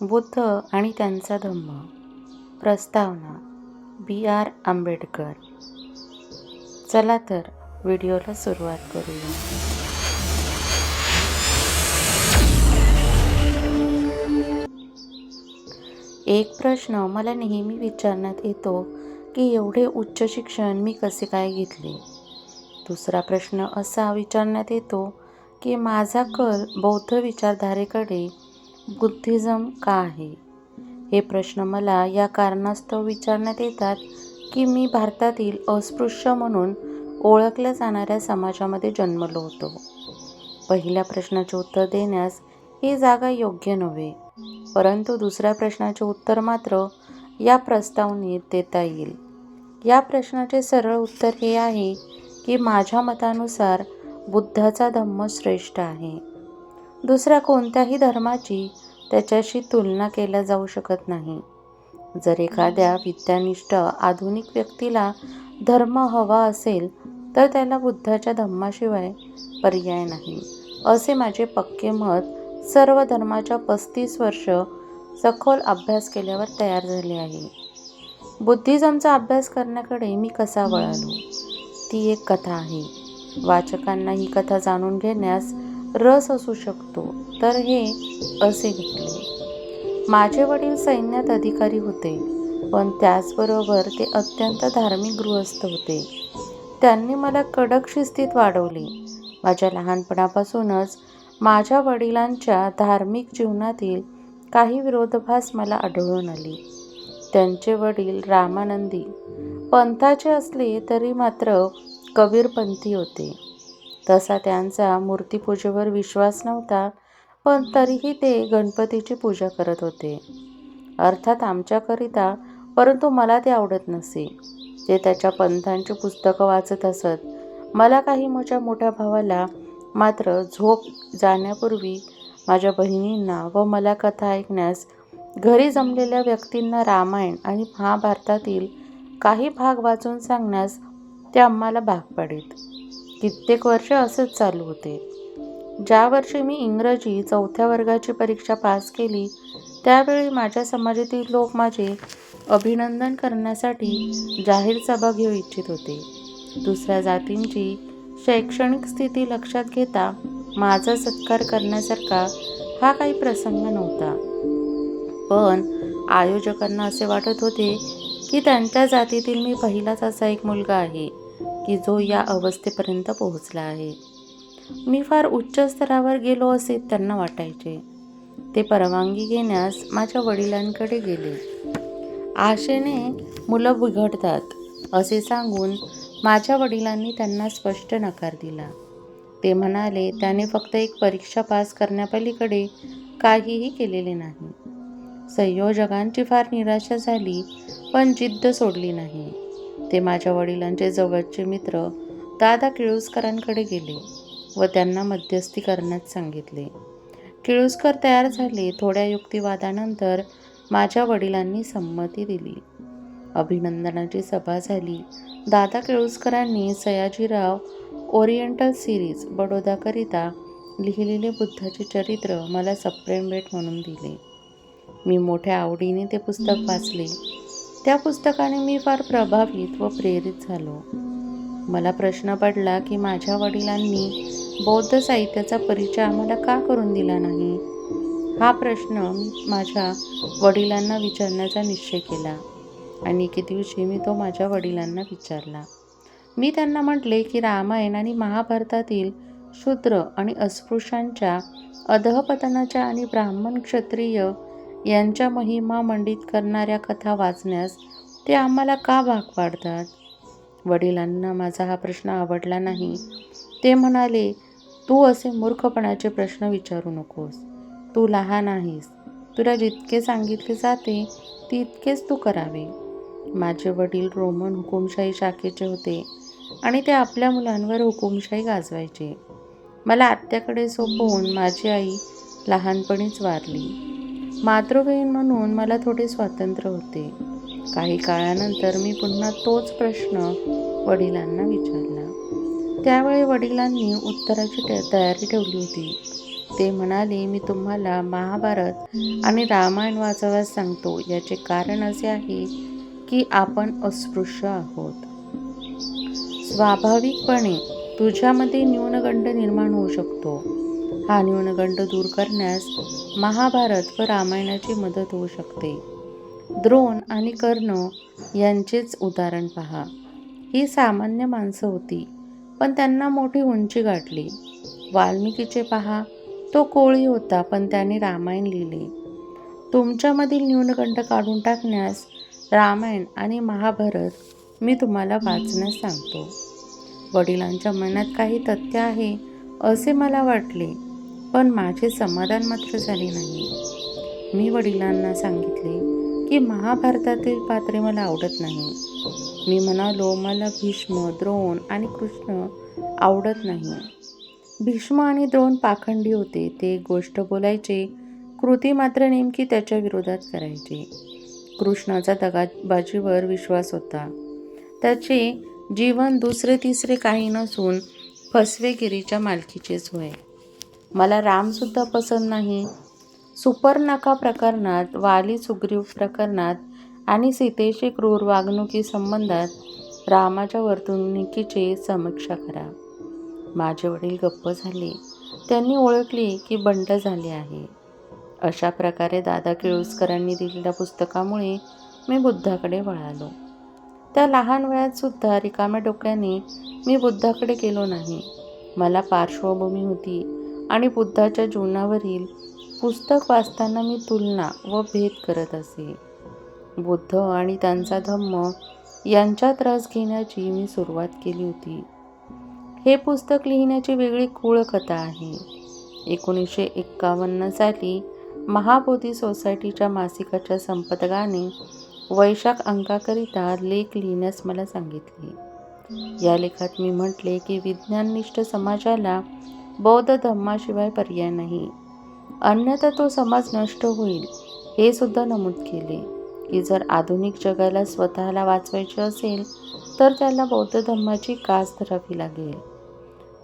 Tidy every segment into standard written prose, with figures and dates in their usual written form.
बुद्ध आणि त्यांचा धम्म. प्रस्तावना B.R. आंबेडकर. चला तर व्हिडिओला सुरुवात करूया. एक प्रश्न मला नेहमी विचारण्यात येतो की एवढे उच्च शिक्षण मी कसे काय घेतले. दुसरा प्रश्न असा विचारण्यात येतो की माझा कल बौद्ध विचारधारेकडे बुद्धिझम का आहे. हे प्रश्न मला या कारणास्तव विचारण्यात येतात की मी भारतातील अस्पृश्य म्हणून ओळखल्या जाणाऱ्या समाजामध्ये जन्मलो होतो. पहिल्या प्रश्नाचे उत्तर देण्यास ही जागा योग्य नव्हे, परंतु दुसऱ्या प्रश्नाचे उत्तर मात्र या प्रस्तावनेत देता येईल. या प्रश्नाचे सरळ उत्तर हे आहे की माझ्या मतानुसार बुद्धाचा धम्म श्रेष्ठ आहे. दुसऱ्या कोणत्याही धर्माची त्याच्याशी तुलना केल्या जाऊ शकत नाही. जर एखाद्या विद्यानिष्ठ आधुनिक व्यक्तीला धर्म हवा असेल तर त्याला बुद्धाच्या धम्माशिवाय पर्याय नाही, असे माझे पक्के मत सर्व धर्माच्या 35 वर्ष सखोल अभ्यास केल्यावर तयार झाले आहे. बुद्धिझमचा अभ्यास करण्याकडे मी कसा वळालो, ती एक कथा आहे. वाचकांना ही कथा जाणून घेण्यास रस असू शकतो. तर हे असे घडले. माझे वडील सैन्यात अधिकारी होते, पण त्याचबरोबर ते अत्यंत धार्मिक गृहस्थ होते. त्यांनी मला कडक शिस्तीत वाढवले. माझ्या लहानपणापासूनच माझ्या वडिलांच्या धार्मिक जीवनातील काही विरोधाभास मला आढळून आले. त्यांचे वडील रामानंदी पंथाचे असले तरी मात्र कबीरपंथी होते. तसा त्यांचा मूर्तिपूजेवर विश्वास नव्हता, पण तरीही ते गणपतीची पूजा करत होते. अर्थात आमच्याकरिता, परंतु मला ते आवडत नसे. ते त्याच्या पंथांची पुस्तकं वाचत असत. मला काही माझ्या मोठ्या भावाला मात्र झोप जाण्यापूर्वी माझ्या बहिणींना व मला कथा ऐकण्यास घरी जमलेल्या व्यक्तींना रामायण आणि महाभारतातील काही भाग वाचून सांगण्यास ते आम्हाला भाग पाडीत. कित्येक वर्ष असेच चालू होते. ज्या वर्षी मी इंग्रजी 4थ्या वर्गाची परीक्षा पास केली, त्यावेळी माझ्या समाजातील लोक माझे अभिनंदन करण्यासाठी जाहीर सभा घेऊ इच्छित होते. दुसऱ्या जातींची शैक्षणिक स्थिती लक्षात घेता माझा सत्कार करण्यासारखा हा काही प्रसंग नव्हता. पण आयोजकांना असे वाटत होते की त्यांच्या जातीतील मी पहिलाच असा एक मुलगा आहे की जो या अवस्थेपर्यंत पोहोचला आहे. मी फार उच्च स्तरावर गेलो असे त्यांना वाटायचे. ते परवानगी घेण्यास माझ्या वडिलांकडे गेले. आशेने मुलं बिघडतात असे सांगून माझ्या वडिलांनी त्यांना स्पष्ट नकार दिला. ते म्हणाले त्याने फक्त एक परीक्षा पास करण्यापलीकडे काहीही केलेले नाही. संयोजकांची फार निराशा झाली, पण जिद्द सोडली नाही. ते माझ्या वडिलांचे जवळचे मित्र दादा किळुस्करांकडे गेले व त्यांना मध्यस्थी करण्यास सांगितले. किळुस्कर तयार झाले. थोड्या युक्तिवादानंतर माझ्या वडिलांनी संमती दिली. अभिनंदनाची सभा झाली. दादा किळुस्करांनी सयाजीराव ओरिएंटल सिरीज बडोदाकरिता लिहिलेले बुद्धाचे चरित्र मला सप्रेम भेट म्हणून दिले. मी मोठ्या आवडीने ते पुस्तक वाचले. त्या पुस्तकाने मी फार प्रभावित व प्रेरित झालो. मला प्रश्न पडला की माझ्या वडिलांनी बौद्ध साहित्याचा परिचय आम्हाला का करून दिला नाही. हा प्रश्न मी माझ्या वडिलांना विचारण्याचा निश्चय केला आणि एके दिवशी मी तो माझ्या वडिलांना विचारला. मी त्यांना म्हटले की रामायण आणि महाभारतातील शूद्र आणि अस्पृश्यांच्या अधःपतनाच्या आणि ब्राह्मण क्षत्रिय यांच्या महिमा मंडित करणाऱ्या कथा वाचण्यास ते आम्हाला का भाग पाडतात. वडिलांना माझा हा प्रश्न आवडला नाही. ते म्हणाले, तू असे मूर्खपणाचे प्रश्न विचारू नकोस. तू लहान आहेस. तुला जितके सांगितले जाते तितकेच तू करावे. माझे वडील रोमन हुकुमशाही शाखेचे होते आणि ते आपल्या मुलांवर हुकुमशाही गाजवायचे. मला आत्याकडे सोपवून माझी आई लहानपणीच वारली. मातृबहीण म्हणून मला थोडे स्वातंत्र्य होते. काही काळानंतर मी पुन्हा तोच प्रश्न वडिलांना विचारला. त्यावेळी वडिलांनी उत्तराची तयारी ठेवली होती. ते म्हणाले, मी तुम्हाला महाभारत आणि रामायण वाचाव्यास सांगतो. याचे कारण असे आहे की आपण अस्पृश्य आहोत. स्वाभाविकपणे तुझ्यामध्ये न्यूनगंड निर्माण होऊ शकतो. हा न्यूनगंड दूर करण्यास महाभारत व रामायणाची मदत होऊ शकते. द्रोण आणि कर्ण यांचेच उदाहरण पहा. ही सामान्य माणसं होती, पण त्यांना मोठी उंची गाठली. वाल्मिकीचे पहा, तो कोळी होता, पण त्याने रामायण लिहिले. तुमच्यामधील न्यूनगंड काढून टाकण्यास रामायण आणि महाभारत मी तुम्हाला वाचण्यास सांगतो. वडिलांच्या मनात काही तथ्य आहे असे मला वाटले, पण माझे समाधान मात्र झाले नाही. मी वडिलांना सांगितले की महाभारतातील पात्रे मला आवडत नाही. मी म्हणालो, मला भीष्म, द्रोण आणि कृष्ण आवडत नाही. भीष्म आणि द्रोण पाखंडी होते. ते एक गोष्ट बोलायचे, कृती मात्र नेमकी त्याच्या विरोधात करायचे. कृष्णाचा दगाबाजीवर विश्वास होता. त्याचे जीवन दुसरे तिसरे काही नसून फसवेगिरीच्या मालकीचेच होय. मला रामसुद्धा पसंत नाही. सुपर्णका प्रकरणात, वाली सुग्रीव प्रकरणात आणि सीतेशी क्रूर वागणुकी संबंधात रामाच्या वर्तणुकीची समीक्षा करा. माझे वडील गप्प झाले. त्यांनी ओळखले की बंड झाले आहे. अशा प्रकारे दादा केळुसकरांनी दिलेल्या पुस्तकामुळे मी बुद्धाकडे वळालो. त्या लहान वयात सुद्धा रिकाम्या डोक्याने मी बुद्धाकडे गेलो नाही. मला पार्श्वभूमी होती आणि बुद्धाच्या जीवनावरील पुस्तक वाचताना मी तुलना व भेद करत असे. बुद्ध आणि त्यांचा धम्म यांच्यात रस घेण्याची मी सुरुवात केली होती. हे पुस्तक लिहिण्याची वेगळी खूळ कथा आहे. 1951 साली महाबोधी सोसायटीच्या मासिकाच्या संपादकाने वैशाख अंकाकरिता लेख लिहिण्यास मला सांगितले. या लेखात मी म्हटले की विज्ञाननिष्ठ समाजाला बौद्ध धम्माशिवाय पर्याय नाही, अन्यथा तो समाज नष्ट होईल. हे सुद्धा नमूद केले की जर आधुनिक जगाला स्वतःला वाचवायचे असेल तर त्याला बौद्ध धम्माची कास धरावी लागेल.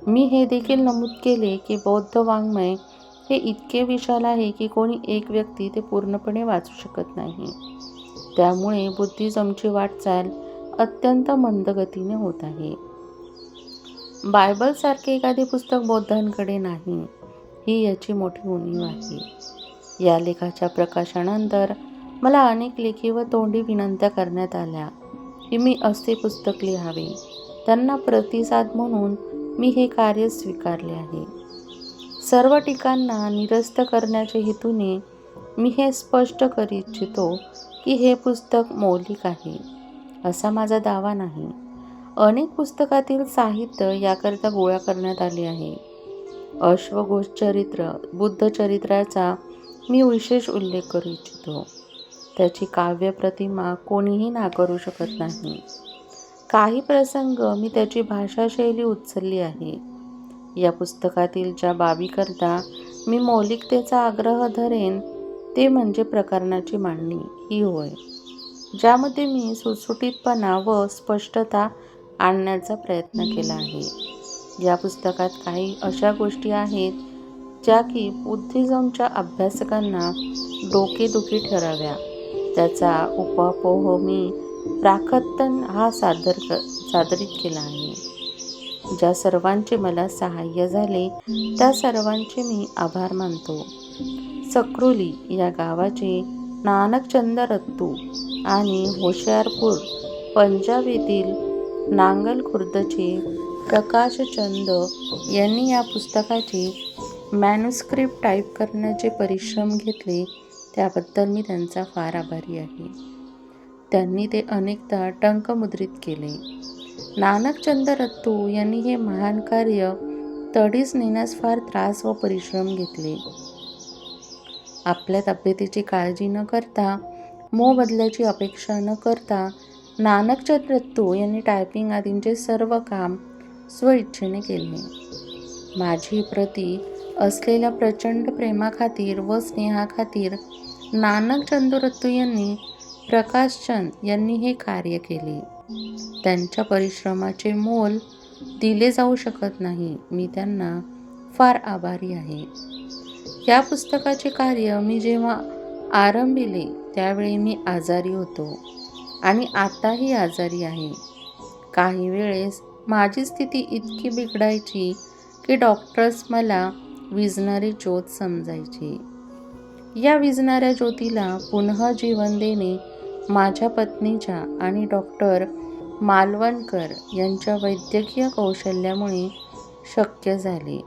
मी हे देखील नमूद केले की बौद्ध वाङ्मय हे इतके विशाल आहे की कोणी एक व्यक्ती ते पूर्णपणे वाचू शकत नाही. त्यामुळे बुद्धिझमची वाटचाल अत्यंत मंद गतीने होत आहे. बायबलसारखे एखादे पुस्तक बौद्धांकडे नाही, ही याची मोठी उणीव आहे. या लेखाच्या प्रकाशनानंतर मला अनेक लेखी व तोंडी विनंत्या करण्यात आल्या की मी असे पुस्तक लिहावे. त्यांना प्रतिसाद म्हणून मी हे कार्य स्वीकारले आहे. सर्व टीकांना निरस्त करण्याच्या हेतूने मी हे स्पष्ट करू इच्छितो की हे पुस्तक मौलिक आहे, असा माझा दावा नाही. अनेक पुस्तकातील साहित्य याकरिता गोळा करण्यात आले आहे. अश्वघोष चरित्र, बुद्ध चरित्राचा मी विशेष उल्लेख करू इच्छितो. त्याची काव्य प्रतिमा कोणीही नाकारू शकत नाही. काही प्रसंग मी त्याची भाषाशैली उचलली आहे. या पुस्तकातील ज्या बाबीकरता मी मौलिकतेचा आग्रह धरेन ते म्हणजे प्रकरणाची मांडणी ही होय, ज्यामध्ये मी सुटसुटीतपणा व स्पष्टता आणण्याचा प्रयत्न केला आहे. या पुस्तकात काही अशा गोष्टी आहेत ज्या की बुद्धिझमच्या अभ्यासकांना डोकेदुखी ठराव्या. त्याचा उपापोह मी प्राकथन हा सादरीत केला आहे. ज्या सर्वांचे मला सहाय्य झाले त्या सर्वांचे मी आभार मानतो. सक्रोली या गावाचे नानकचंद रत्तू आणि होशियारपूर पंजाब येथील नांगल खुर्दचे प्रकाशचंद यांनी या पुस्तकाचे मॅन्युस्क्रिप्ट टाईप करण्याचे परिश्रम घेतले, त्याबद्दल मी त्यांचा फार आभारी आहे. त्यांनी ते अनेकदा टंकमुद्रित केले. नानकचंद रत्तू यांनी हे महान कार्य तडीस नेण्यास फार त्रास व परिश्रम घेतले. आपल्या तब्येतीची काळजी न करता, मोबदल्याची अपेक्षा न करता नानकचंद रत्तू यांनी टायपिंग आदींचे सर्व काम स्वइच्छेने केले. माझी प्रती असलेल्या प्रचंड प्रेमाखातीर व स्नेहाखातीर नानकचंद रत्तू यांनी प्रकाशचंद यांनी हे कार्य केले. त्यांच्या परिश्रमाचे मोल दिले जाऊ शकत नाही. मी त्यांना फार आभारी आहे. या पुस्तकाचे कार्य मी जेव्हा आरंभिले त्यावेळी मी आजारी होतो आणि आताही आजारी आहे. काही वेळेस माझी स्थिती इतकी बिघडायची की डॉक्टर्स मला विझणारी ज्योत समजायचे. या विझणाऱ्या ज्योतीला पुन्हा जीवन देणे माझ्या पत्नीच्या आणि डॉक्टर मालवणकर यांच्या वैद्यकीय कौशल्यामुळे शक्य झाले.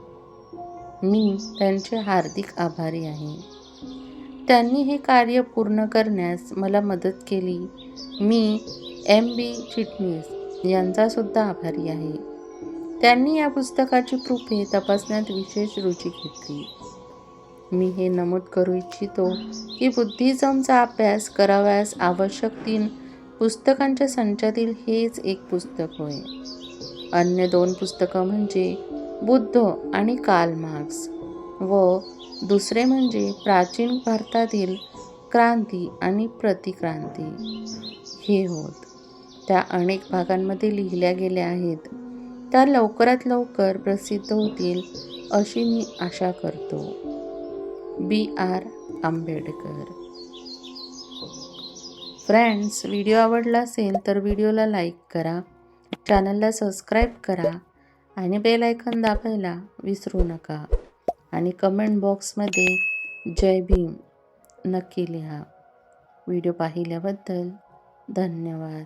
मी त्यांचे हार्दिक आभारी आहे. त्यांनी हे कार्य पूर्ण करण्यास मला मदत केली. मी M.B. चिटणीस यांचासुद्धा आभारी आहे. त्यांनी या पुस्तकाची प्रूफे तपासण्यात विशेष रुची घेतली. मी हे नमूद करू इच्छितो की बुद्धिझमचा अभ्यास करावयास आवश्यक 3 पुस्तकांच्या संचातील हेच एक पुस्तक होय. अन्य 2 पुस्तकं म्हणजे बुद्ध आणि कार्ल मार्क्स व दुसरे म्हणजे प्राचीन भारतातील क्रांती आणि प्रतिक्रांती हे होत. त्या अनेक भागांमध्ये लिहिल्या गेल्या आहेत. त्या लवकरात लवकर प्रसिद्ध होतील अशी मी आशा करतो. B.R. आंबेडकर. फ्रेंड्स, व्हिडिओ आवडला असेल तर व्हिडिओला लाईक करा, चॅनलला सबस्क्राईब करा आणि बेल आयकॉन दाबायला विसरू नका आणि कमेंट बॉक्समध्ये जय भीम नक्की लिहा. व्हिडिओ पाहिल्याबद्दल धन्यवाद.